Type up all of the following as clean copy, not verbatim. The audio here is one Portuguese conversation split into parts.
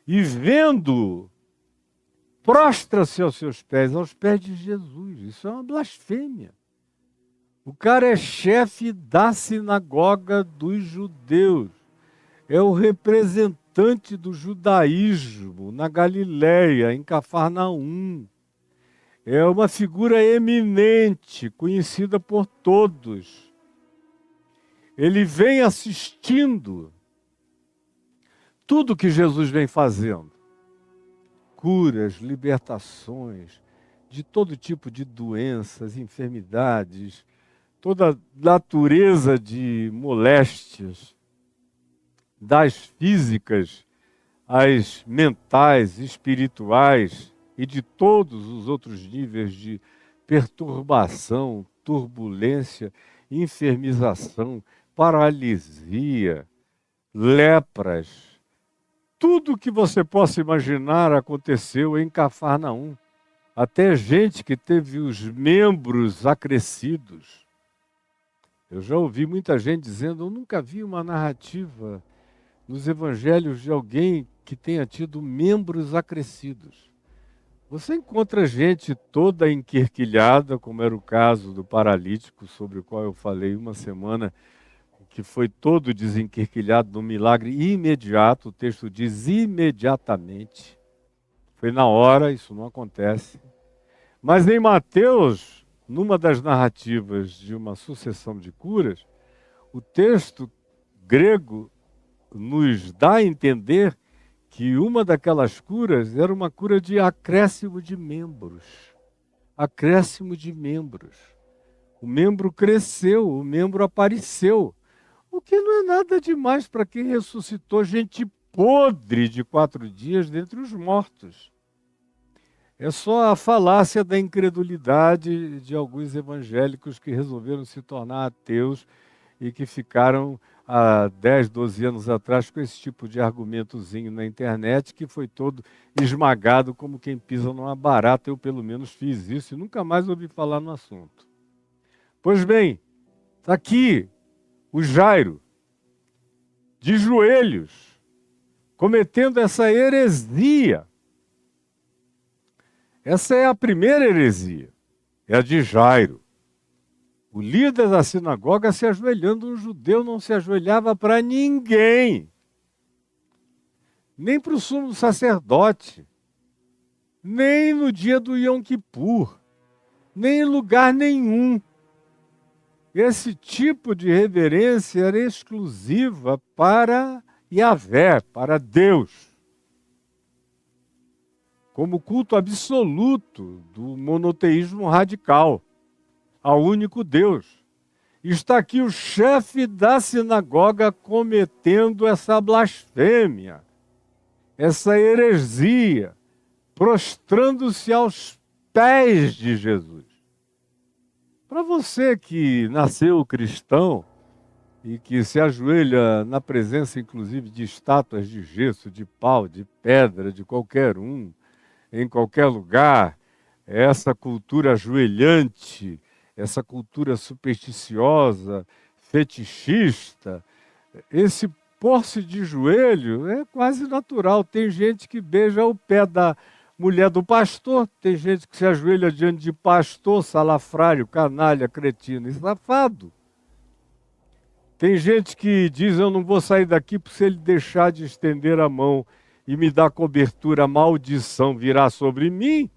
e vendo, prostra-se aos pés de Jesus. Isso é uma blasfêmia. O cara é chefe da sinagoga dos judeus. É o representante do judaísmo na Galileia, em Cafarnaum. É uma figura eminente, conhecida por todos. Ele vem assistindo tudo que Jesus vem fazendo. Curas, libertações, de todo tipo de doenças, enfermidades, toda natureza de moléstias, das físicas às mentais, espirituais e de todos os outros níveis de perturbação, turbulência, enfermização, paralisia, lepras. Tudo que você possa imaginar aconteceu em Cafarnaum. Até gente que teve os membros acrescidos. Eu já ouvi muita gente dizendo, eu nunca vi uma narrativa nos evangelhos de alguém que tenha tido membros acrescidos. Você encontra gente toda enquirquilhada, como era o caso do paralítico, sobre o qual eu falei uma semana, que foi todo desenquirquilhado num milagre imediato. O texto diz imediatamente. Foi na hora, isso não acontece. Mas em Mateus, numa das narrativas de uma sucessão de curas, o texto grego nos dá a entender que uma daquelas curas era uma cura de acréscimo de membros. Acréscimo de membros. O membro cresceu, o membro apareceu. O que não é nada demais para quem ressuscitou gente podre de 4 dias dentre os mortos. É só a falácia da incredulidade de alguns evangélicos que resolveram se tornar ateus e que ficaram há 10, 12 anos atrás com esse tipo de argumentozinho na internet que foi todo esmagado como quem pisa numa barata. Eu pelo menos fiz isso e nunca mais ouvi falar no assunto. Pois bem, está aqui o Jairo, de joelhos, cometendo essa heresia. Essa é a primeira heresia, é a de Jairo. O líder da sinagoga se ajoelhando, um judeu não se ajoelhava para ninguém, nem para o sumo sacerdote, nem no dia do Yom Kippur, nem em lugar nenhum. Esse tipo de reverência era exclusiva para Yahvé, para Deus, como culto absoluto do monoteísmo radical, ao único Deus. Está aqui o chefe da sinagoga cometendo essa blasfêmia, essa heresia, prostrando-se aos pés de Jesus. Para você que nasceu cristão e que se ajoelha na presença, inclusive, de estátuas de gesso, de pau, de pedra, de qualquer um, em qualquer lugar, essa cultura ajoelhante, essa cultura supersticiosa, fetichista, esse pôr-se de joelho é quase natural. Tem gente que beija o pé da mulher do pastor, tem gente que se ajoelha diante de pastor, salafrário, canalha, cretino e safado. Tem gente que diz, eu não vou sair daqui se ele deixar de estender a mão e me dar cobertura, a maldição virá sobre mim.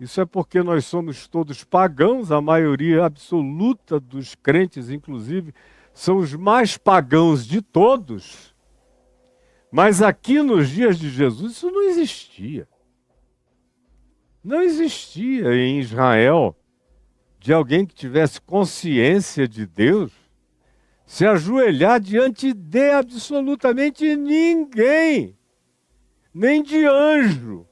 Isso é porque nós somos todos pagãos, a maioria absoluta dos crentes, inclusive, são os mais pagãos de todos. Mas aqui nos dias de Jesus isso não existia. Não existia em Israel de alguém que tivesse consciência de Deus se ajoelhar diante de absolutamente ninguém, nem de anjo.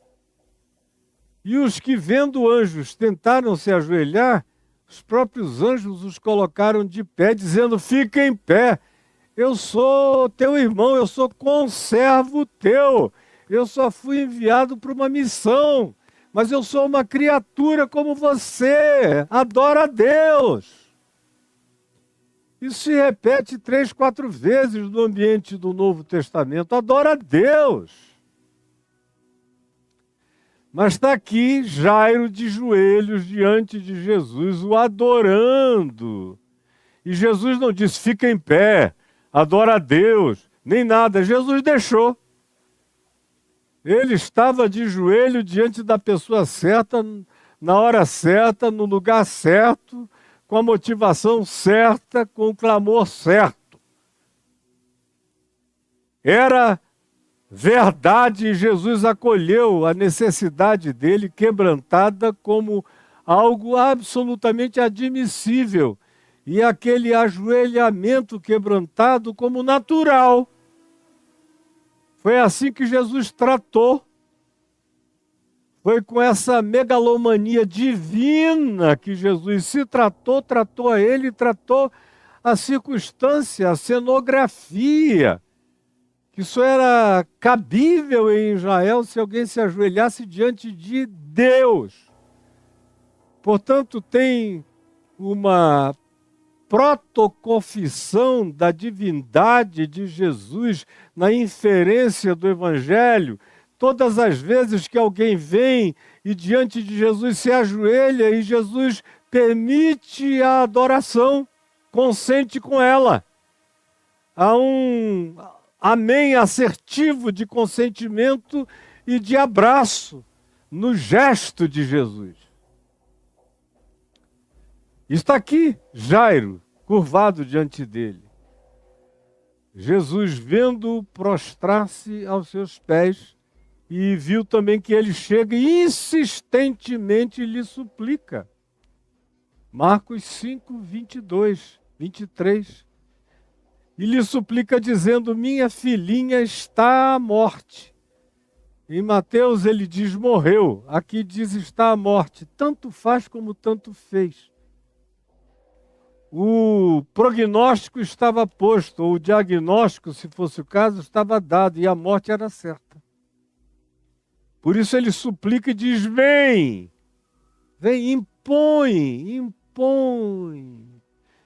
E os que, vendo anjos, tentaram se ajoelhar, os próprios anjos os colocaram de pé, dizendo, fica em pé, eu sou teu irmão, eu sou conservo teu, eu só fui enviado para uma missão, mas eu sou uma criatura como você, adora a Deus. Isso se repete 3, 4 vezes no ambiente do Novo Testamento, adora a Deus. Mas está aqui Jairo de joelhos diante de Jesus, o adorando. E Jesus não disse, fica em pé, adora a Deus, nem nada. Jesus deixou. Ele estava de joelho diante da pessoa certa, na hora certa, no lugar certo, com a motivação certa, com o clamor certo. Era verdade e Jesus acolheu a necessidade dele quebrantada como algo absolutamente admissível. E aquele ajoelhamento quebrantado como natural. Foi assim que Jesus tratou. Foi com essa megalomania divina que Jesus se tratou a ele, tratou a circunstância, a cenografia. Que isso era cabível em Israel se alguém se ajoelhasse diante de Deus. Portanto, tem uma protoconfissão da divindade de Jesus na inferência do Evangelho. Todas as vezes que alguém vem e diante de Jesus se ajoelha e Jesus permite a adoração, consente com ela. Há um amém assertivo de consentimento e de abraço no gesto de Jesus. Está aqui Jairo, curvado diante dele. Jesus vendo-o prostrar-se aos seus pés e viu também que ele chega e insistentemente lhe suplica. Marcos 5, 22, 23. E lhe suplica dizendo, minha filhinha está à morte. Em Mateus ele diz, morreu. Aqui diz, está à morte. Tanto faz como tanto fez. O prognóstico estava posto, ou o diagnóstico, se fosse o caso, estava dado, e a morte era certa. Por isso ele suplica e diz, vem,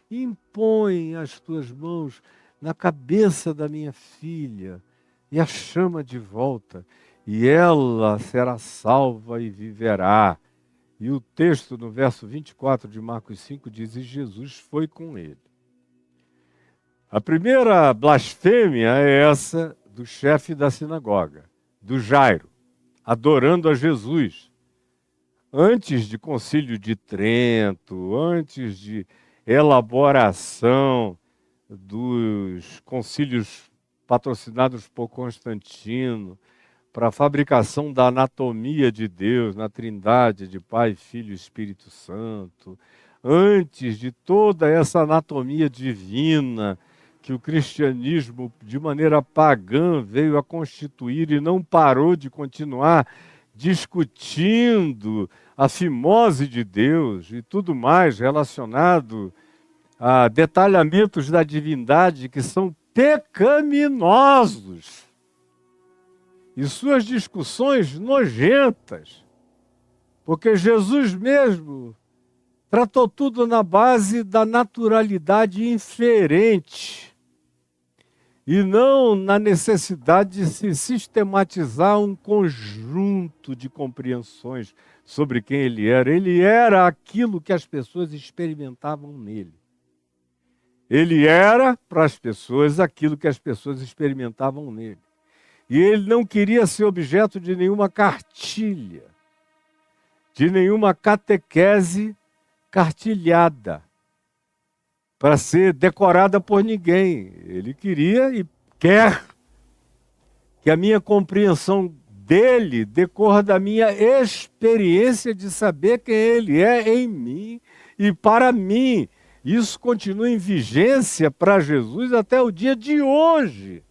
impõe as tuas mãos na cabeça da minha filha e a chama de volta, e ela será salva e viverá. E o texto no verso 24 de Marcos 5 diz, e Jesus foi com ele. A primeira blasfêmia é essa do chefe da sinagoga, do Jairo, adorando a Jesus. Antes de Concílio de Trento, antes de elaboração dos concílios patrocinados por Constantino, para a fabricação da anatomia de Deus, na Trindade de Pai, Filho e Espírito Santo, antes de toda essa anatomia divina que o cristianismo, de maneira pagã, veio a constituir e não parou de continuar discutindo a fimose de Deus e tudo mais relacionado a detalhamentos da divindade que são pecaminosos. E suas discussões nojentas, porque Jesus mesmo tratou tudo na base da naturalidade inferente e não na necessidade de se sistematizar um conjunto de compreensões sobre quem ele era. Ele era aquilo que as pessoas experimentavam nele. Ele era, para as pessoas, aquilo que as pessoas experimentavam nele. E ele não queria ser objeto de nenhuma cartilha, de nenhuma catequese cartilhada, para ser decorada por ninguém. Ele queria e quer que a minha compreensão dele decorra da minha experiência de saber quem ele é em mim e para mim. Isso continua em vigência para Jesus até o dia de hoje.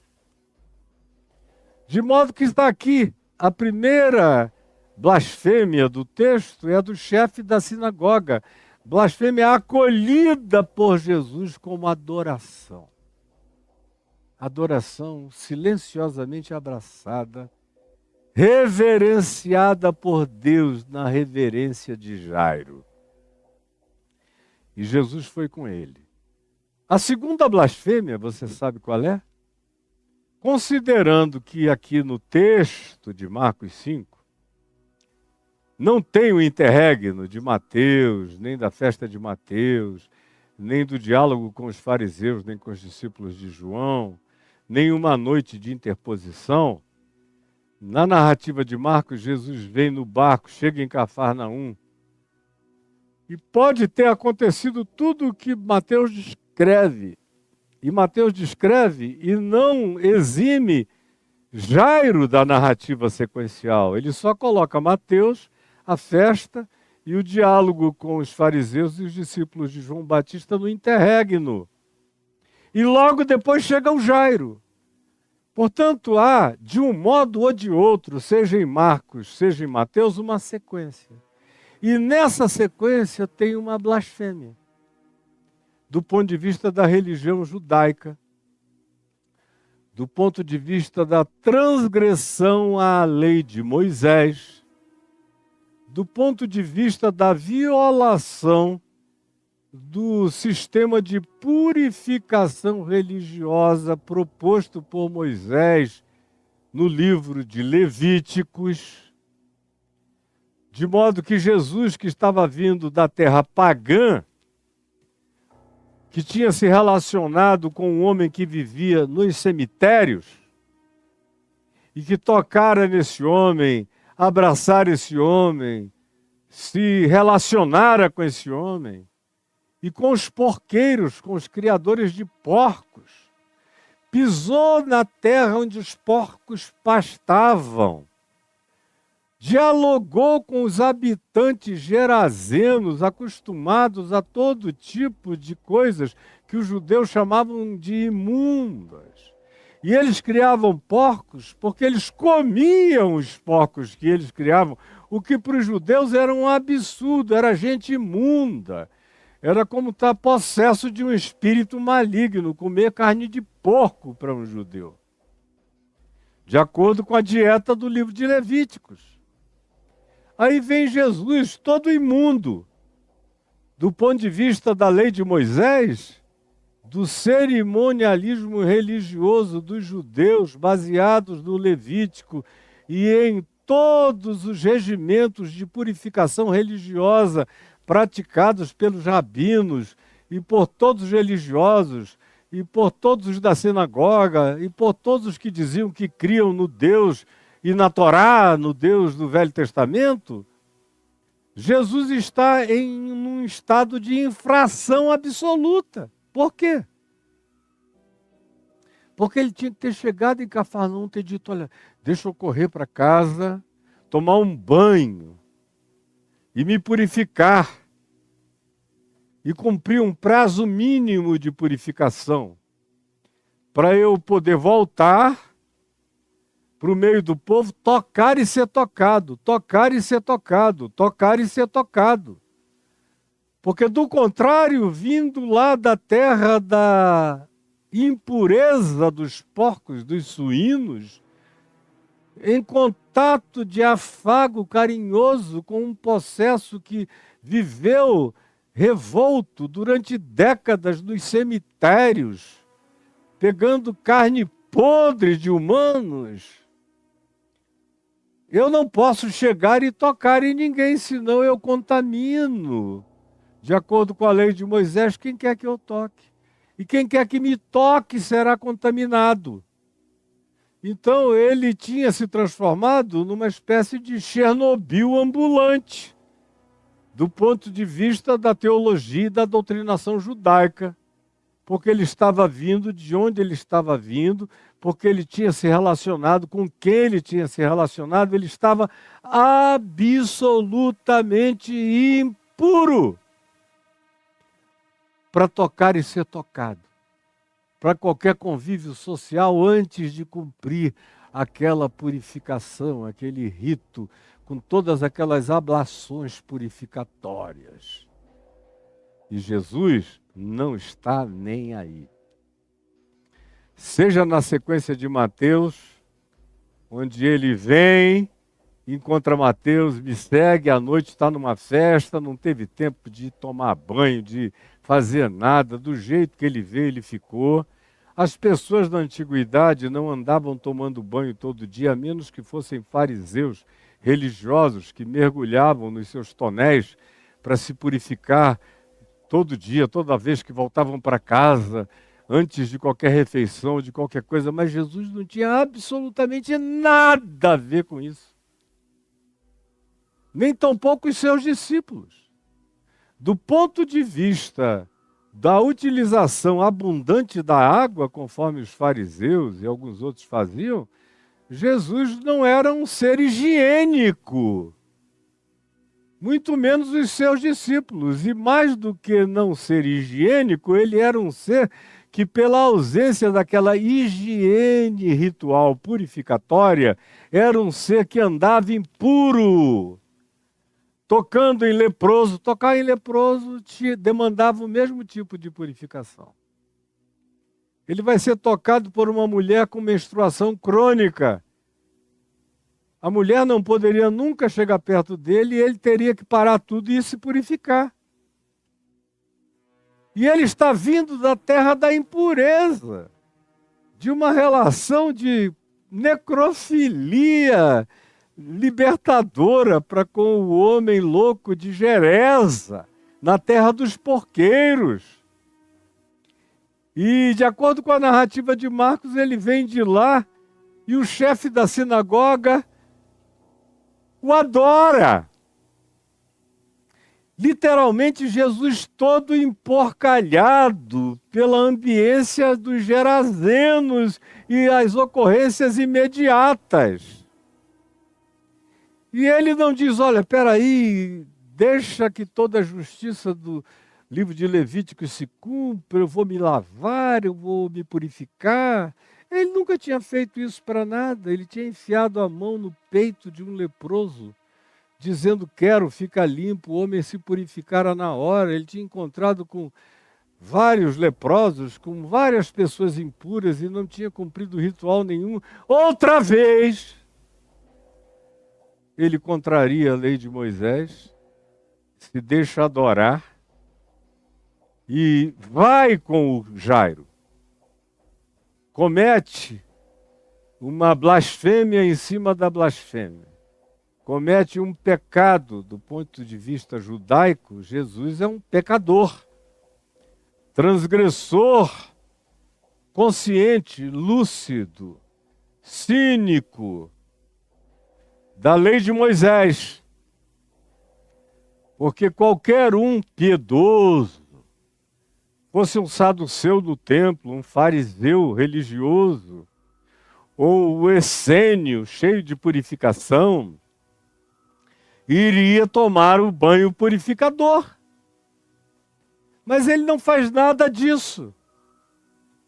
De modo que está aqui, a primeira blasfêmia do texto é a do chefe da sinagoga. Blasfêmia acolhida por Jesus como adoração. Adoração silenciosamente abraçada, reverenciada por Deus na reverência de Jairo. E Jesus foi com ele. A segunda blasfêmia, você sabe qual é? Considerando que aqui no texto de Marcos 5, Não tem o interregno de Mateus, nem da festa de Mateus, nem do diálogo com os fariseus, nem com os discípulos de João, nem uma noite de interposição. Na narrativa de Marcos, Jesus vem no barco, chega em Cafarnaum, e pode ter acontecido tudo o que Mateus descreve. E Mateus descreve e não exime Jairo da narrativa sequencial. Ele só coloca Mateus, a festa e o diálogo com os fariseus e os discípulos de João Batista no interregno. E logo depois chega o Jairo. Portanto, há, de um modo ou de outro, seja em Marcos, seja em Mateus, uma sequência. E nessa sequência tem uma blasfêmia, do ponto de vista da religião judaica, do ponto de vista da transgressão à lei de Moisés, do ponto de vista da violação do sistema de purificação religiosa proposto por Moisés no livro de Levíticos, de modo que Jesus, que estava vindo da terra pagã, que tinha se relacionado com um homem que vivia nos cemitérios, e que tocara nesse homem, abraçara esse homem, se relacionara com esse homem, e com os porqueiros, com os criadores de porcos. Pisou na terra onde os porcos pastavam. Dialogou com os habitantes gerazenos, acostumados a todo tipo de coisas que os judeus chamavam de imundas. E eles criavam porcos porque eles comiam os porcos que eles criavam, o que para os judeus era um absurdo, era gente imunda. Era como estar possesso de um espírito maligno, comer carne de porco para um judeu. De acordo com a dieta do livro de Levíticos. Aí vem Jesus, todo imundo, do ponto de vista da lei de Moisés, do cerimonialismo religioso dos judeus, baseados no Levítico e em todos os regimentos de purificação religiosa praticados pelos rabinos e por todos os religiosos e por todos os da sinagoga e por todos os que diziam que criam no Deus e na Torá, no Deus do Velho Testamento, Jesus está em um estado de infração absoluta. Por quê? Porque ele tinha que ter chegado em Cafarnaum e ter dito, olha, deixa eu correr para casa, tomar um banho e me purificar. E cumprir um prazo mínimo de purificação para eu poder voltar para o meio do povo, tocar e ser tocado, tocar e ser tocado, tocar e ser tocado. Porque do contrário, vindo lá da terra da impureza dos porcos, dos suínos, em contato de afago carinhoso com um possesso que viveu revolto durante décadas nos cemitérios, pegando carne podre de humanos, eu não posso chegar e tocar em ninguém, senão eu contamino. De acordo com a lei de Moisés, quem quer que eu toque? E quem quer que me toque será contaminado. Então ele tinha se transformado numa espécie de Chernobyl ambulante, do ponto de vista da teologia e da doutrinação judaica, porque ele estava vindo de onde ele estava vindo, porque ele tinha se relacionado com quem ele tinha se relacionado, ele estava absolutamente impuro para tocar e ser tocado, para qualquer convívio social antes de cumprir aquela purificação, aquele rito, com todas aquelas ablações purificatórias. E Jesus não está nem aí. Seja na sequência de Mateus, onde ele vem, encontra Mateus, me segue, à noite está numa festa, não teve tempo de tomar banho, de fazer nada, do jeito que ele veio, ele ficou. As pessoas da antiguidade não andavam tomando banho todo dia, a menos que fossem fariseus religiosos que mergulhavam nos seus tonéis para se purificar todo dia, toda vez que voltavam para casa, antes de qualquer refeição, de qualquer coisa, mas Jesus não tinha absolutamente nada a ver com isso. Nem tampouco os seus discípulos. Do ponto de vista da utilização abundante da água, conforme os fariseus e alguns outros faziam, Jesus não era um ser higiênico, muito menos os seus discípulos. E mais do que não ser higiênico, ele era um ser que, pela ausência daquela higiene ritual purificatória, era um ser que andava impuro. Tocando em leproso, tocar em leproso te demandava o mesmo tipo de purificação. Ele vai ser tocado por uma mulher com menstruação crônica. A mulher não poderia nunca chegar perto dele e ele teria que parar tudo e se purificar. E ele está vindo da terra da impureza, de uma relação de necrofilia libertadora para com o homem louco de Geresa, na terra dos porqueiros. E, de acordo com a narrativa de Marcos, ele vem de lá e o chefe da sinagoga o adora. Literalmente, Jesus todo emporcalhado pela ambiência dos gerazenos e as ocorrências imediatas. E ele não diz, olha, peraí, deixa que toda a justiça do livro de Levítico se cumpra, eu vou me lavar, eu vou me purificar. Ele nunca tinha feito isso para nada, ele tinha enfiado a mão no peito de um leproso, dizendo, quero, fica limpo, o homem se purificara na hora. Ele tinha encontrado com vários leprosos, com várias pessoas impuras e não tinha cumprido ritual nenhum. Outra vez, ele contraria a lei de Moisés, se deixa adorar e vai com o Jairo. Comete uma blasfêmia em cima da blasfêmia. Comete um pecado do ponto de vista judaico. Jesus é um pecador, transgressor, consciente, lúcido, cínico da lei de Moisés. Porque qualquer um piedoso, fosse um saduceu do templo, um fariseu religioso, ou o essênio cheio de purificação, iria tomar o banho purificador. Mas ele não faz nada disso.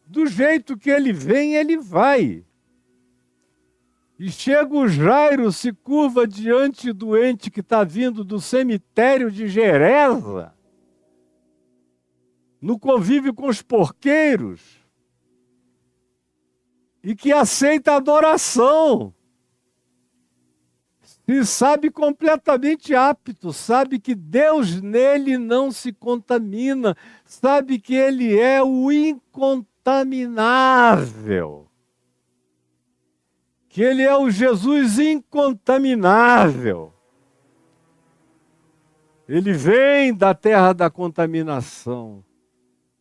Do jeito que ele vem, ele vai. E chega o Jairo, se curva diante do ente que está vindo do cemitério de Geresa, no convívio com os porqueiros, e que aceita a adoração. E sabe completamente apto, sabe que Deus nele não se contamina, sabe que ele é o incontaminável. Que ele é o Jesus incontaminável. Ele vem da terra da contaminação.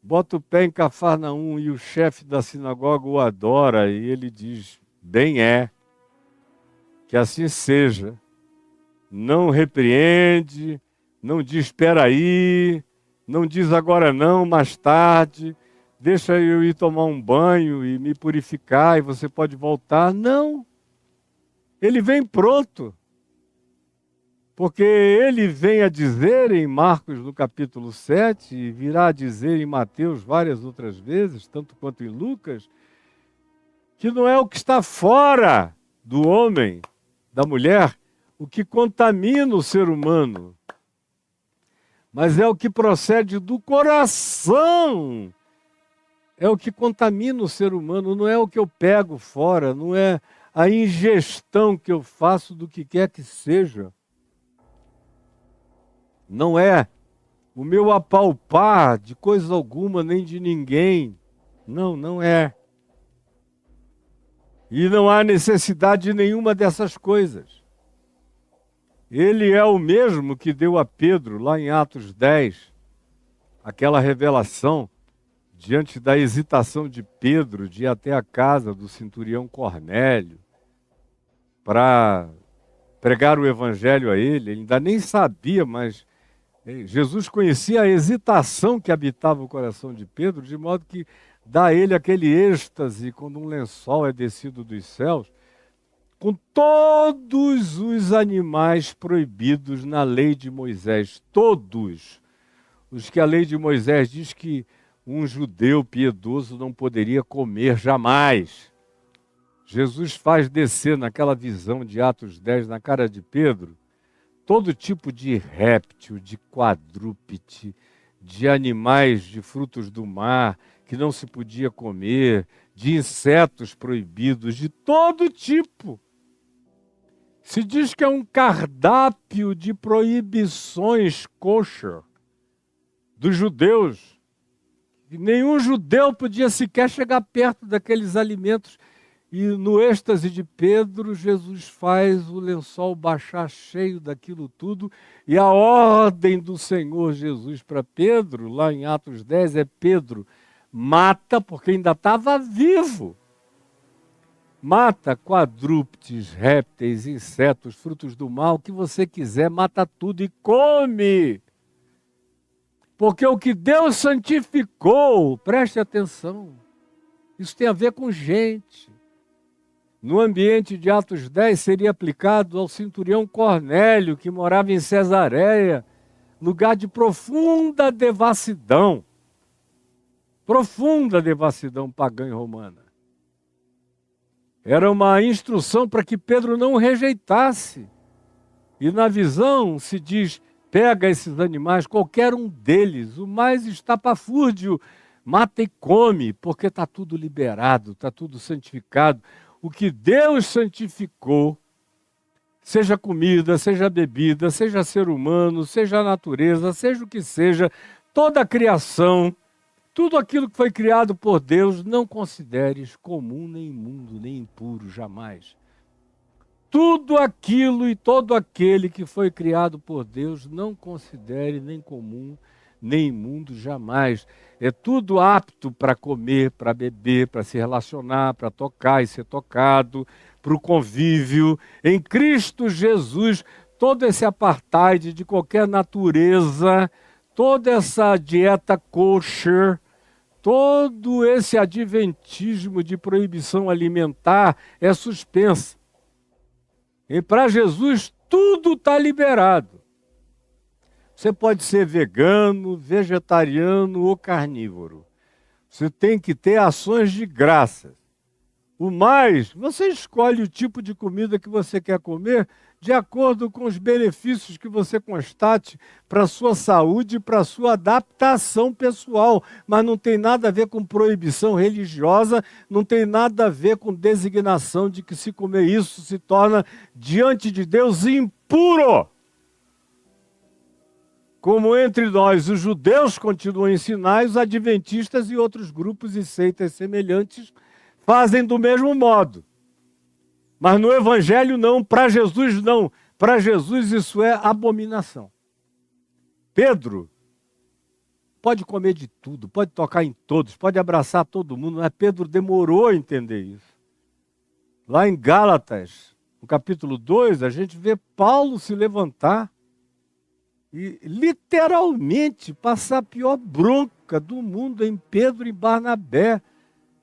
Bota o pé em Cafarnaum e o chefe da sinagoga o adora e ele diz, bem é, que assim seja. Não repreende, não diz espera aí, não diz agora não, mais tarde, deixa eu ir tomar um banho e me purificar e você pode voltar. Não, ele vem pronto. Porque ele vem a dizer em Marcos no capítulo 7, e virá a dizer em Mateus várias outras vezes, tanto quanto em Lucas, que não é o que está fora do homem, da mulher, o que contamina o ser humano, mas é o que procede do coração. É o que contamina o ser humano, não é o que eu pego fora, não é a ingestão que eu faço do que quer que seja. Não é o meu apalpar de coisa alguma, nem de ninguém. Não, não é. E não há necessidade de nenhuma dessas coisas. Ele é o mesmo que deu a Pedro, lá em Atos 10, aquela revelação, diante da hesitação de Pedro de ir até a casa do centurião Cornélio para pregar o evangelho a ele. Ele ainda nem sabia, mas Jesus conhecia a hesitação que habitava o coração de Pedro, de modo que dá a ele aquele êxtase quando um lençol é descido dos céus, com todos os animais proibidos na lei de Moisés, todos os que a lei de Moisés diz que um judeu piedoso não poderia comer jamais. Jesus faz descer naquela visão de Atos 10 na cara de Pedro todo tipo de réptil, de quadrúpede, de animais, de frutos do mar que não se podia comer, de insetos proibidos, de todo tipo. Se diz que é um cardápio de proibições kosher dos judeus. E nenhum judeu podia sequer chegar perto daqueles alimentos. E no êxtase de Pedro, Jesus faz o lençol baixar cheio daquilo tudo. E a ordem do Senhor Jesus para Pedro, lá em Atos 10, é: Pedro, mata, porque ainda estava vivo. Mata quadrúpedes, répteis, insetos, frutos do mar, o que você quiser, mata tudo e come. Porque o que Deus santificou, preste atenção, isso tem a ver com gente. No ambiente de Atos 10 seria aplicado ao centurião Cornélio, que morava em Cesareia, lugar de profunda devassidão pagã e romana. Era uma instrução para que Pedro não rejeitasse. E na visão se diz: pega esses animais, qualquer um deles, o mais estapafúrdio, mata e come, porque está tudo liberado, está tudo santificado. O que Deus santificou, seja comida, seja bebida, seja ser humano, seja a natureza, seja o que seja, toda a criação, tudo aquilo que foi criado por Deus, não consideres comum, nem imundo, nem impuro, jamais. Tudo aquilo e todo aquele que foi criado por Deus, não considere nem comum, nem imundo, jamais. É tudo apto para comer, para beber, para se relacionar, para tocar e ser tocado, para o convívio. Em Cristo Jesus, todo esse apartheid de qualquer natureza, toda essa dieta kosher, todo esse adventismo de proibição alimentar é suspensa. E para Jesus tudo está liberado. Você pode ser vegano, vegetariano ou carnívoro. Você tem que ter ações de graças. O mais, você escolhe o tipo de comida que você quer comer de acordo com os benefícios que você constate para a sua saúde e para a sua adaptação pessoal. Mas não tem nada a ver com proibição religiosa, não tem nada a ver com designação de que se comer isso se torna, diante de Deus, impuro. Como entre nós os judeus continuam a ensinar, os adventistas e outros grupos e seitas semelhantes fazem do mesmo modo. Mas no Evangelho não, para Jesus não. Para Jesus isso é abominação. Pedro pode comer de tudo, pode tocar em todos, pode abraçar todo mundo, mas Pedro demorou a entender isso. Lá em Gálatas, no capítulo 2, a gente vê Paulo se levantar e literalmente passar a pior bronca do mundo em Pedro e Barnabé,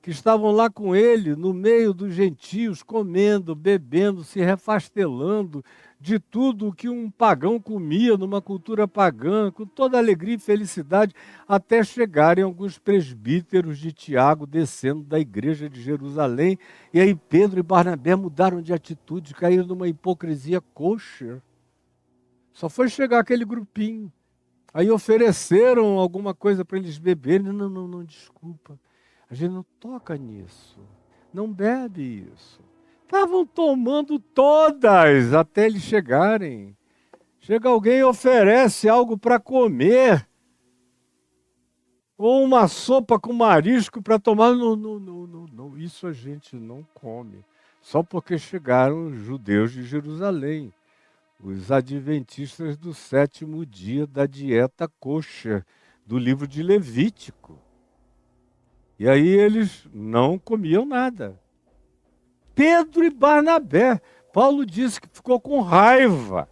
que estavam lá com ele, no meio dos gentios, comendo, bebendo, se refastelando de tudo o que um pagão comia numa cultura pagã, com toda alegria e felicidade, até chegarem alguns presbíteros de Tiago descendo da igreja de Jerusalém. E aí Pedro e Barnabé mudaram de atitude, caíram numa hipocrisia kosher. Só foi chegar aquele grupinho. Aí ofereceram alguma coisa para eles beberem. Não, desculpa. A gente não toca nisso, não bebe isso. Estavam tomando todas até eles chegarem. Chega alguém e oferece algo para comer, ou uma sopa com marisco para tomar. Não, isso a gente não come. Só porque chegaram os judeus de Jerusalém. os adventistas do sétimo dia da dieta kosher, do livro de Levítico. E aí eles não comiam nada. Pedro e Barnabé, Paulo disse que ficou com raiva.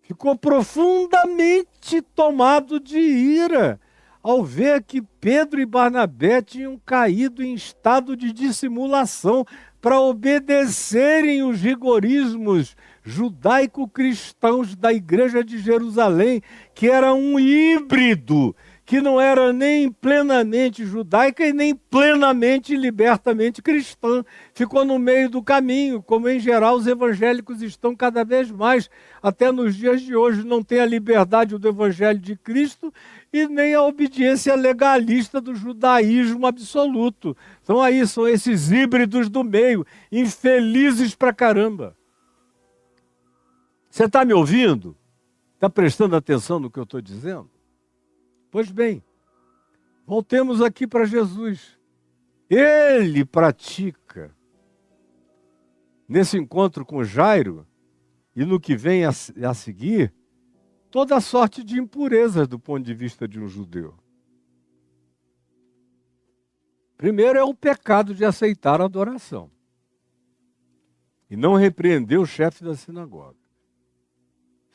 Ficou profundamente tomado de ira ao ver que Pedro e Barnabé tinham caído em estado de dissimulação para obedecerem os rigorismos judaico-cristãos da Igreja de Jerusalém, que era um híbrido, que não era nem plenamente judaica e nem plenamente libertamente cristã. Ficou no meio do caminho, como em geral os evangélicos estão cada vez mais, até nos dias de hoje. Não tem a liberdade do evangelho de Cristo e nem a obediência legalista do judaísmo absoluto. Então aí são esses híbridos do meio, infelizes pra caramba. Você está me ouvindo? Está prestando atenção no que eu estou dizendo? Pois bem, voltemos aqui para Jesus. Ele pratica, nesse encontro com Jairo, e no que vem a seguir, toda sorte de impurezas do ponto de vista de um judeu. Primeiro é o pecado de aceitar a adoração e não repreender o chefe da sinagoga.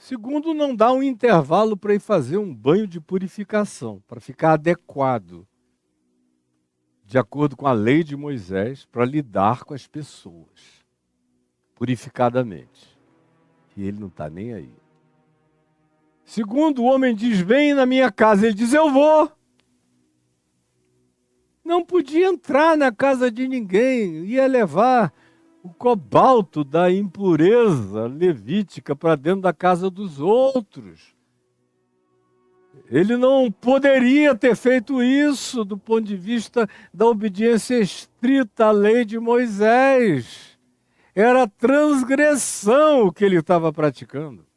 Segundo, não dá um intervalo para ir fazer um banho de purificação, para ficar adequado, de acordo com a lei de Moisés, para lidar com as pessoas, purificadamente. E ele não está nem aí. Segundo, o homem diz, vem na minha casa. Ele diz, eu vou. Não podia entrar na casa de ninguém, ia levar o cobalto da impureza levítica para dentro da casa dos outros. Ele não poderia ter feito isso do ponto de vista da obediência estrita à lei de Moisés. Era transgressão o que ele estava praticando.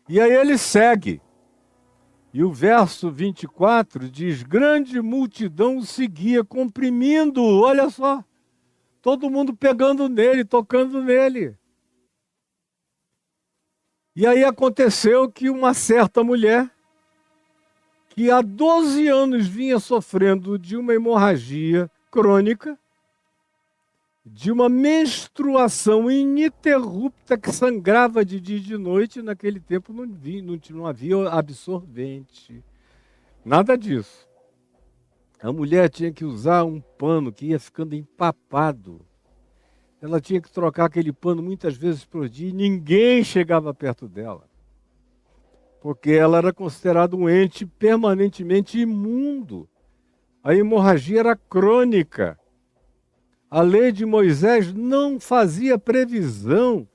E aí ele segue. E o verso 24 diz, grande multidão o seguia, comprimindo, olha só. Todo mundo pegando nele, tocando nele. E aí aconteceu que uma certa mulher, que há 12 anos vinha sofrendo de uma hemorragia crônica, de uma menstruação ininterrupta que sangrava de dia e de noite, naquele tempo não havia absorvente, nada disso. A mulher tinha que usar um pano que ia ficando empapado. Ela tinha que trocar aquele pano muitas vezes por dia e ninguém chegava perto dela. Porque ela era considerada um ente permanentemente imundo. A hemorragia era crônica. A lei de Moisés não fazia previsão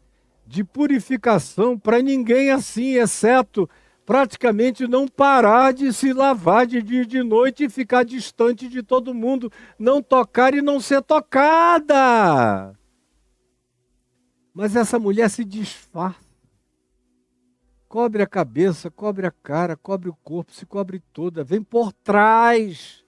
de purificação para ninguém assim, exceto praticamente não parar de se lavar de dia e de noite e ficar distante de todo mundo, não tocar e não ser tocada. Mas essa mulher se disfarça, cobre a cabeça, cobre a cara, cobre o corpo, se cobre toda, vem por trás,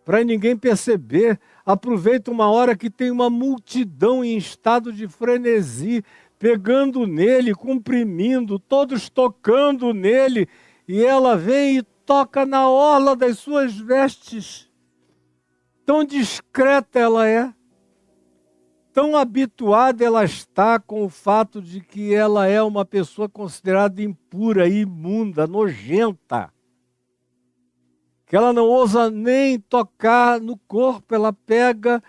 para ninguém perceber, aproveita uma hora que tem uma multidão em estado de frenesi, pegando nele, comprimindo, todos tocando nele, e ela vem e toca na orla das suas vestes. Tão discreta ela é, tão habituada ela está com o fato de que ela é uma pessoa considerada impura, imunda, nojenta, que ela não ousa nem tocar no corpo, ela pega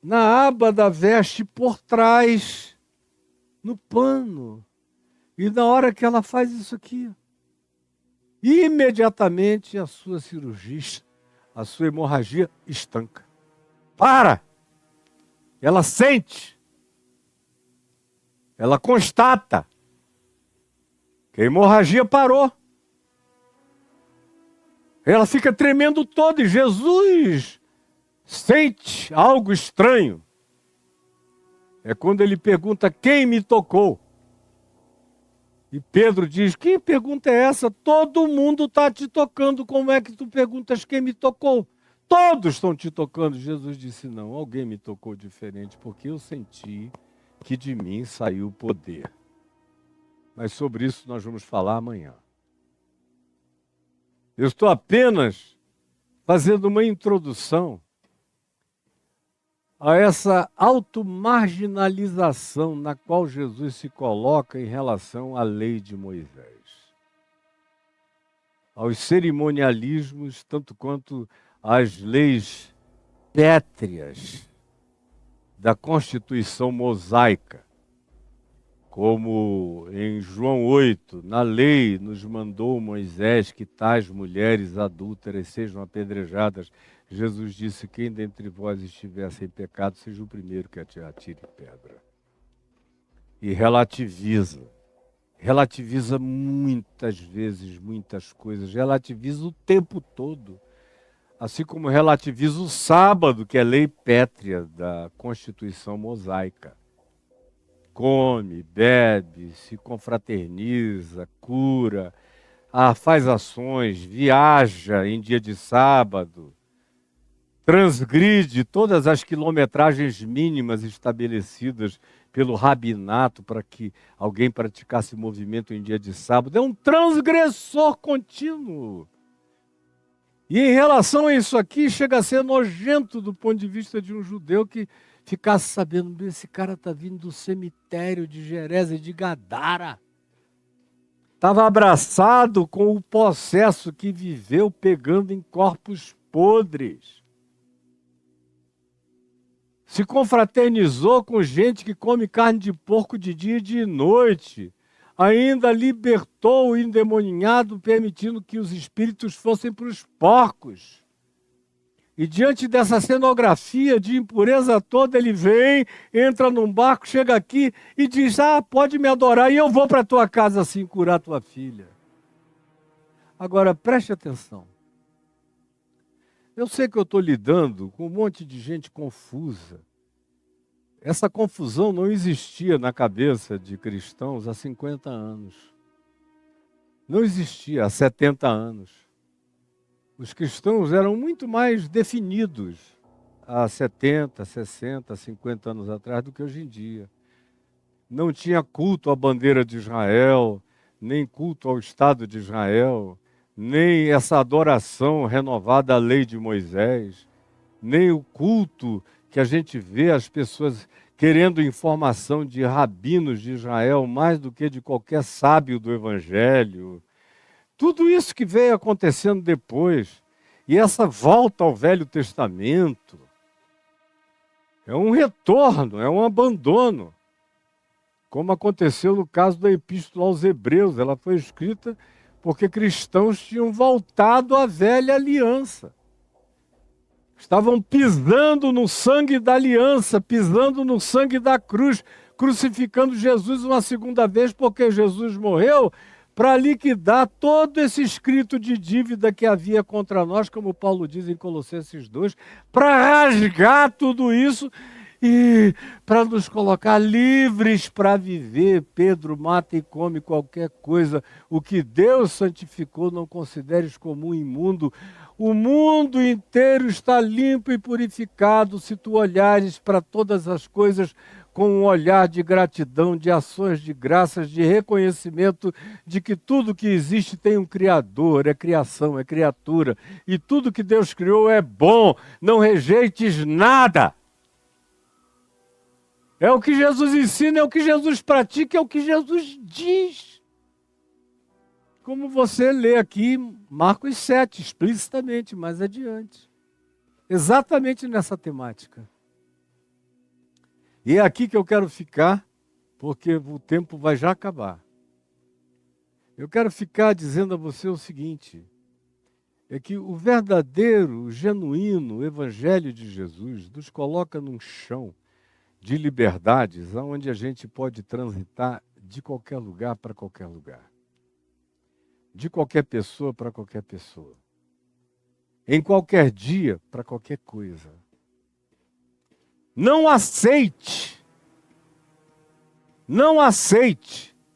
na aba da veste por trás, no pano. E na hora que ela faz isso aqui, imediatamente a sua cirurgia, a sua hemorragia estanca. Para! Ela sente, ela constata que a hemorragia parou. Ela fica tremendo toda e Jesus sente algo estranho. É quando ele pergunta, quem me tocou? E Pedro diz, que pergunta é essa? Todo mundo está te tocando, como é que tu perguntas quem me tocou? Todos estão te tocando. Jesus disse, não, alguém me tocou diferente, porque eu senti que de mim saiu o poder. Mas sobre isso nós vamos falar amanhã. Eu estou apenas fazendo uma introdução a essa automarginalização na qual Jesus se coloca em relação à lei de Moisés. Aos cerimonialismos, tanto quanto às leis pétreas da Constituição mosaica, como em João 8, na lei nos mandou Moisés que tais mulheres adúlteras sejam apedrejadas. Jesus disse: quem dentre vós estiver sem pecado, seja o primeiro que atire pedra. E relativiza muitas vezes muitas coisas, relativiza o tempo todo. Assim como relativiza o sábado, que é lei pétrea da Constituição mosaica. Come, bebe, se confraterniza, cura, faz ações, viaja em dia de sábado, transgride todas as quilometragens mínimas estabelecidas pelo rabinato para que alguém praticasse movimento em dia de sábado. É um transgressor contínuo. E em relação a isso aqui, chega a ser nojento do ponto de vista de um judeu que ficasse sabendo: esse cara está vindo do cemitério de Geresa e de Gadara. Estava abraçado com o possesso que viveu pegando em corpos podres. Se confraternizou com gente que come carne de porco de dia e de noite. Ainda libertou o endemoninhado, permitindo que os espíritos fossem para os porcos. E diante dessa cenografia de impureza toda, ele vem, entra num barco, chega aqui e diz: pode me adorar e eu vou para a tua casa assim curar tua filha. Agora, preste atenção. Eu sei que eu estou lidando com um monte de gente confusa. Essa confusão não existia na cabeça de cristãos há 50 anos. Não existia há 70 anos. Os cristãos eram muito mais definidos há 70, 60, 50 anos atrás do que hoje em dia. Não tinha culto à bandeira de Israel, nem culto ao Estado de Israel, nem essa adoração renovada à lei de Moisés, nem o culto que a gente vê as pessoas querendo informação de rabinos de Israel mais do que de qualquer sábio do Evangelho. Tudo isso que veio acontecendo depois, e essa volta ao Velho Testamento, é um retorno, é um abandono, como aconteceu no caso da Epístola aos Hebreus. Ela foi escrita porque cristãos tinham voltado à velha aliança. Estavam pisando no sangue da aliança, pisando no sangue da cruz, crucificando Jesus uma segunda vez, porque Jesus morreu para liquidar todo esse escrito de dívida que havia contra nós, como Paulo diz em Colossenses 2, para rasgar tudo isso e para nos colocar livres para viver. Pedro: mata e come qualquer coisa. O que Deus santificou, não consideres como imundo. O mundo inteiro está limpo e purificado se tu olhares para todas as coisas com um olhar de gratidão, de ações de graças, de reconhecimento de que tudo que existe tem um Criador, é criação, é criatura. E tudo que Deus criou é bom, não rejeites nada. É o que Jesus ensina, é o que Jesus pratica, é o que Jesus diz. Como você lê aqui Marcos 7, explicitamente, mais adiante. Exatamente nessa temática. E é aqui que eu quero ficar, porque o tempo vai já acabar. Eu quero ficar dizendo a você o seguinte: é que o verdadeiro, o genuíno Evangelho de Jesus nos coloca num chão de liberdades, onde a gente pode transitar de qualquer lugar para qualquer lugar. De qualquer pessoa para qualquer pessoa. Em qualquer dia para qualquer coisa. Não aceite,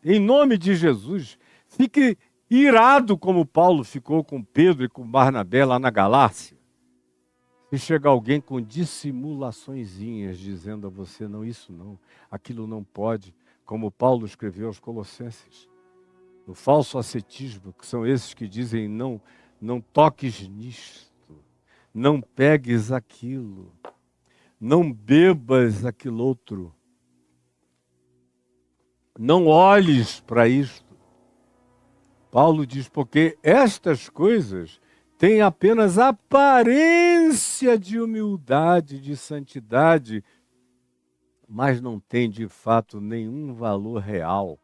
em nome de Jesus, fique irado como Paulo ficou com Pedro e com Barnabé lá na Galácia. Se chega alguém com dissimulaçõezinhas dizendo a você, não, isso não, aquilo não pode, como Paulo escreveu aos Colossenses, no falso ascetismo, que são esses que dizem, não, não toques nisto, não pegues aquilo, não bebas aquilo outro, não olhes para isto. Paulo diz, porque estas coisas têm apenas aparência de humildade, de santidade, mas não têm de fato nenhum valor real.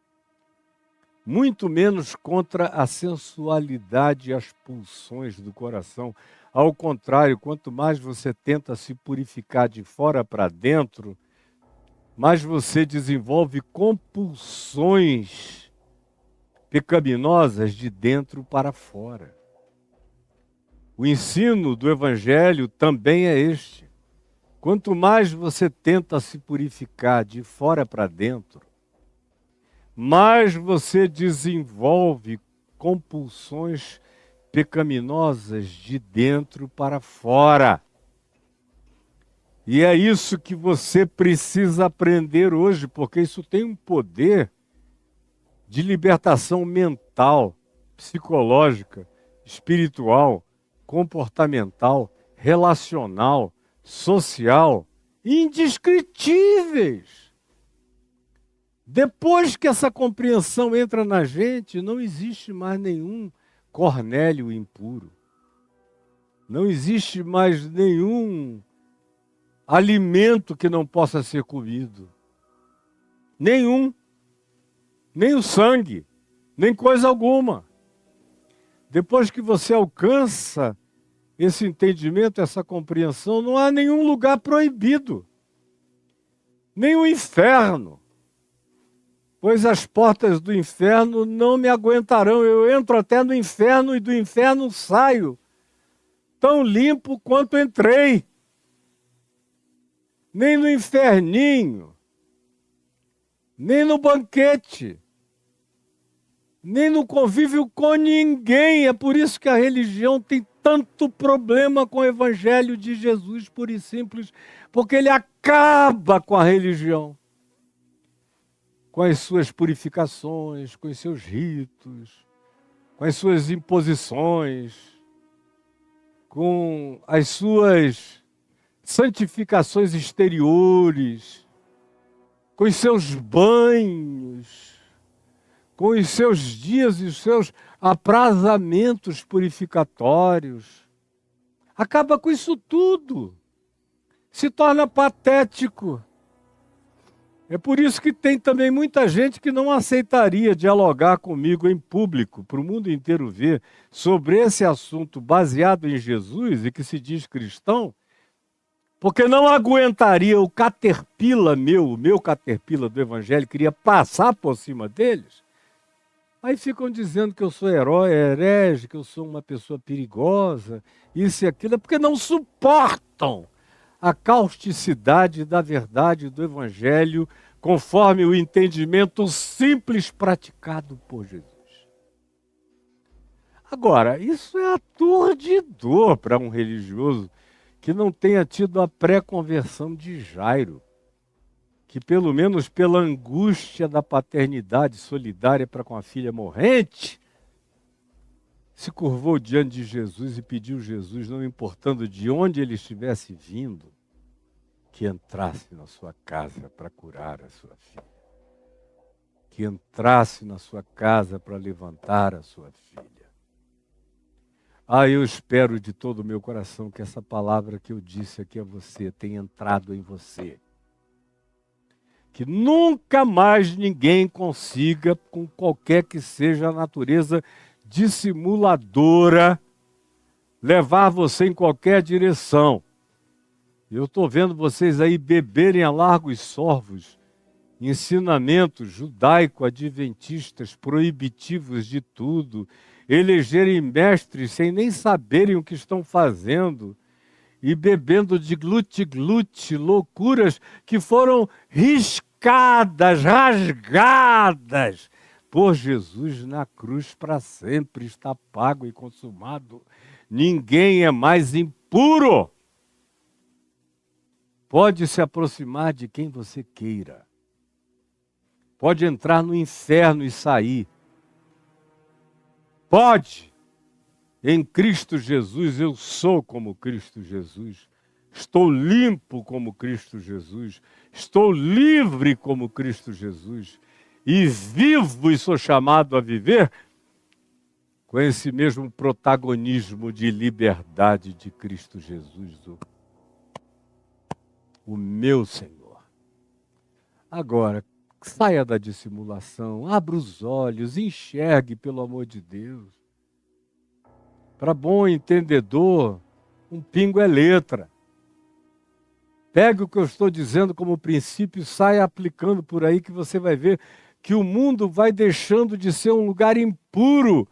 Muito menos contra a sensualidade e as pulsões do coração. Ao contrário, quanto mais você tenta se purificar de fora para dentro, mais você desenvolve compulsões pecaminosas de dentro para fora. O ensino do Evangelho também é este. Quanto mais você tenta se purificar de fora para dentro, mais você desenvolve compulsões pecaminosas de dentro para fora. E é isso que você precisa aprender hoje, porque isso tem um poder de libertação mental, psicológica, espiritual, comportamental, relacional, social, indescritíveis. Depois que essa compreensão entra na gente, não existe mais nenhum Cornélio impuro. Não existe mais nenhum alimento que não possa ser comido. Nenhum. Nem o sangue, nem coisa alguma. Depois que você alcança esse entendimento, essa compreensão, não há nenhum lugar proibido. Nem o inferno. Pois as portas do inferno não me aguentarão. Eu entro até no inferno e do inferno saio, tão limpo quanto entrei. Nem no inferninho, nem no banquete, nem no convívio com ninguém. É por isso que a religião tem tanto problema com o Evangelho de Jesus, puro e simples, porque ele acaba com a religião, com as suas purificações, com os seus ritos, com as suas imposições, com as suas santificações exteriores, com os seus banhos, com os seus dias e os seus aprazamentos purificatórios. Acaba com isso tudo. Se torna patético. É por isso que tem também muita gente que não aceitaria dialogar comigo em público, para o mundo inteiro ver, sobre esse assunto baseado em Jesus e que se diz cristão, porque não aguentaria o caterpillar o meu caterpillar do Evangelho, queria passar por cima deles. Aí ficam dizendo que eu sou herói, herege, que eu sou uma pessoa perigosa, isso e aquilo, é porque não suportam a causticidade da verdade do Evangelho, conforme o entendimento simples praticado por Jesus. Agora, isso é aturdidor para um religioso que não tenha tido a pré-conversão de Jairo, que pelo menos pela angústia da paternidade solidária para com a filha morrente, se curvou diante de Jesus e pediu a Jesus, não importando de onde ele estivesse vindo, que entrasse na sua casa para curar a sua filha. Que entrasse na sua casa para levantar a sua filha. Eu espero de todo o meu coração que essa palavra que eu disse aqui a você tenha entrado em você. Que nunca mais ninguém consiga, com qualquer que seja a natureza dissimuladora, levar você em qualquer direção. Eu estou vendo vocês aí beberem a largos sorvos ensinamentos judaico-adventistas proibitivos de tudo, elegerem mestres sem nem saberem o que estão fazendo, e bebendo de glute-glute, loucuras que foram riscadas, rasgadas por Jesus na cruz para sempre, está pago e consumado. Ninguém é mais impuro pode se aproximar de quem você queira. Pode entrar no inferno e sair. Pode. Em Cristo Jesus, eu sou como Cristo Jesus. Estou limpo como Cristo Jesus. Estou livre como Cristo Jesus. E vivo e sou chamado a viver com esse mesmo protagonismo de liberdade de Cristo Jesus, o meu Senhor. Agora, saia da dissimulação, abra os olhos, enxergue, pelo amor de Deus. Para bom entendedor, um pingo é letra. Pegue o que eu estou dizendo como princípio e saia aplicando por aí, que você vai ver que o mundo vai deixando de ser um lugar impuro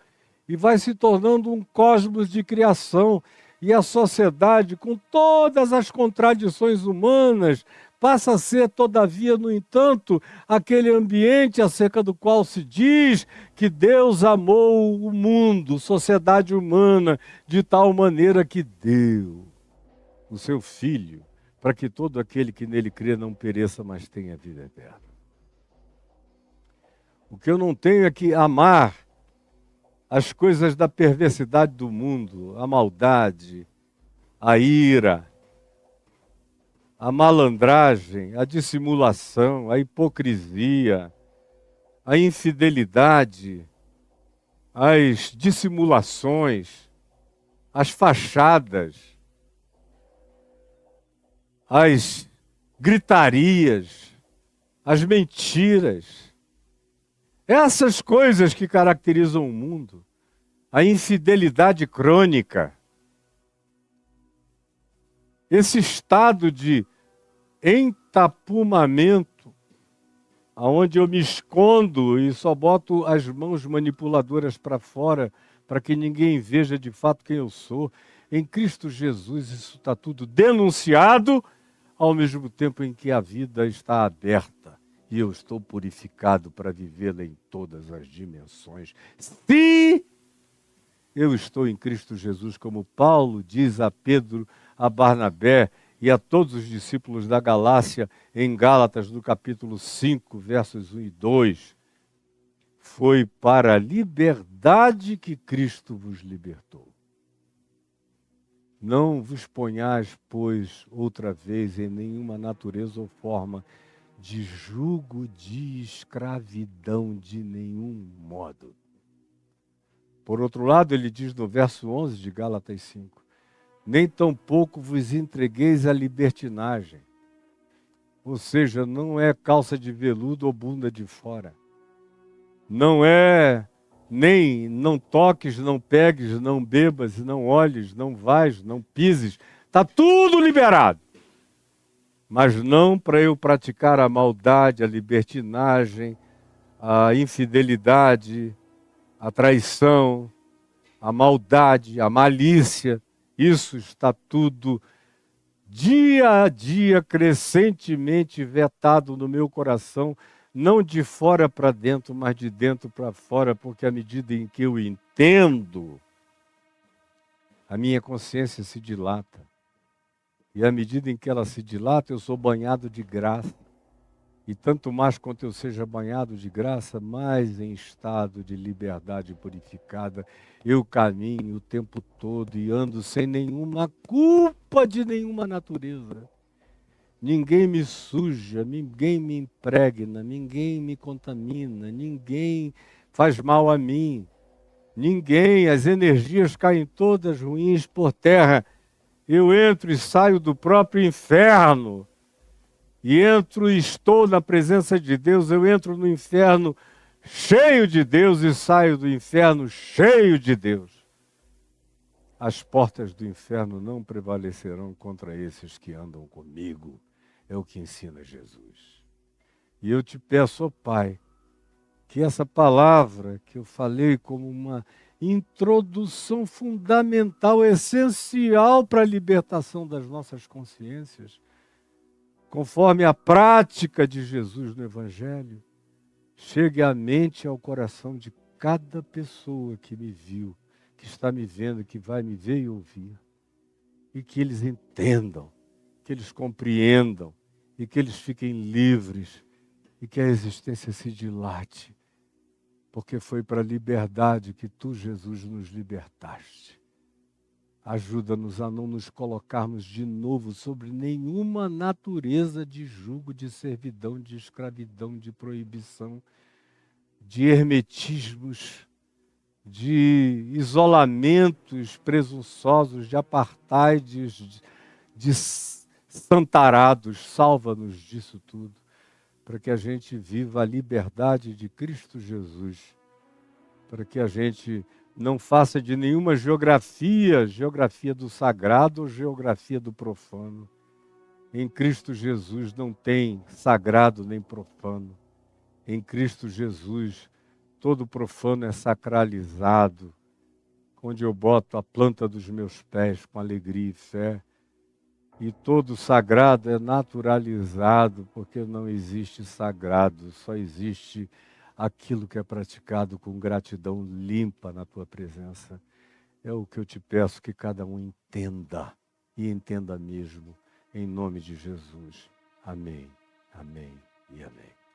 e vai se tornando um cosmos de criação. E a sociedade, com todas as contradições humanas, passa a ser, todavia, no entanto, aquele ambiente acerca do qual se diz que Deus amou o mundo, sociedade humana, de tal maneira que deu o seu Filho, para que todo aquele que nele crê não pereça, mas tenha vida eterna. O que eu não tenho é que amar as coisas da perversidade do mundo, a maldade, a ira, a malandragem, a dissimulação, a hipocrisia, a infidelidade, as dissimulações, as fachadas, as gritarias, as mentiras. Essas coisas que caracterizam o mundo, a infidelidade crônica, esse estado de entapumamento, onde eu me escondo e só boto as mãos manipuladoras para fora, para que ninguém veja de fato quem eu sou. Em Cristo Jesus isso está tudo denunciado, ao mesmo tempo em que a vida está aberta. E eu estou purificado para vivê-la em todas as dimensões. Se eu estou em Cristo Jesus, como Paulo diz a Pedro, a Barnabé e a todos os discípulos da Galácia, em Gálatas, no capítulo 5, versos 1 e 2, foi para a liberdade que Cristo vos libertou. Não vos ponhais, pois, outra vez em nenhuma natureza ou forma de jugo de escravidão de nenhum modo. Por outro lado, ele diz no verso 11 de Gálatas 5, nem tampouco vos entregueis à libertinagem. Ou seja, não é calça de veludo ou bunda de fora. Não é nem não toques, não pegues, não bebas, não olhes, não vais, não pises. Está tudo liberado. Mas não para eu praticar a maldade, a libertinagem, a infidelidade, a traição, a maldade, a malícia. Isso está tudo dia a dia crescentemente vetado no meu coração, não de fora para dentro, mas de dentro para fora, porque à medida em que eu entendo, a minha consciência se dilata. E à medida em que ela se dilata, eu sou banhado de graça. E tanto mais quanto eu seja banhado de graça, mais em estado de liberdade purificada, eu caminho o tempo todo e ando sem nenhuma culpa de nenhuma natureza. Ninguém me suja, ninguém me impregna, ninguém me contamina, ninguém faz mal a mim. Ninguém, as energias caem todas ruins por terra. Eu entro e saio do próprio inferno. E entro e estou na presença de Deus. Eu entro no inferno cheio de Deus e saio do inferno cheio de Deus. As portas do inferno não prevalecerão contra esses que andam comigo. É o que ensina Jesus. E eu te peço, ó Pai, que essa palavra que eu falei como uma introdução fundamental, essencial para a libertação das nossas consciências, conforme a prática de Jesus no Evangelho, chegue à mente e ao coração de cada pessoa que me viu, que está me vendo, que vai me ver e ouvir, e que eles entendam que eles compreendam e que eles fiquem livres e que a existência se dilate, porque foi para a liberdade que tu, Jesus, nos libertaste. Ajuda-nos a não nos colocarmos de novo sobre nenhuma natureza de jugo, de servidão, de escravidão, de proibição, de hermetismos, de isolamentos presunçosos, de apartheids, de santarados. Salva-nos disso tudo, para que a gente viva a liberdade de Cristo Jesus, para que a gente não faça de nenhuma geografia do sagrado ou geografia do profano. Em Cristo Jesus não tem sagrado nem profano. Em Cristo Jesus, todo profano é sacralizado, onde eu boto a planta dos meus pés com alegria e fé. E todo sagrado é naturalizado, porque não existe sagrado, só existe aquilo que é praticado com gratidão limpa na tua presença. É o que eu te peço que cada um entenda, e entenda mesmo, em nome de Jesus. Amém, amém e amém.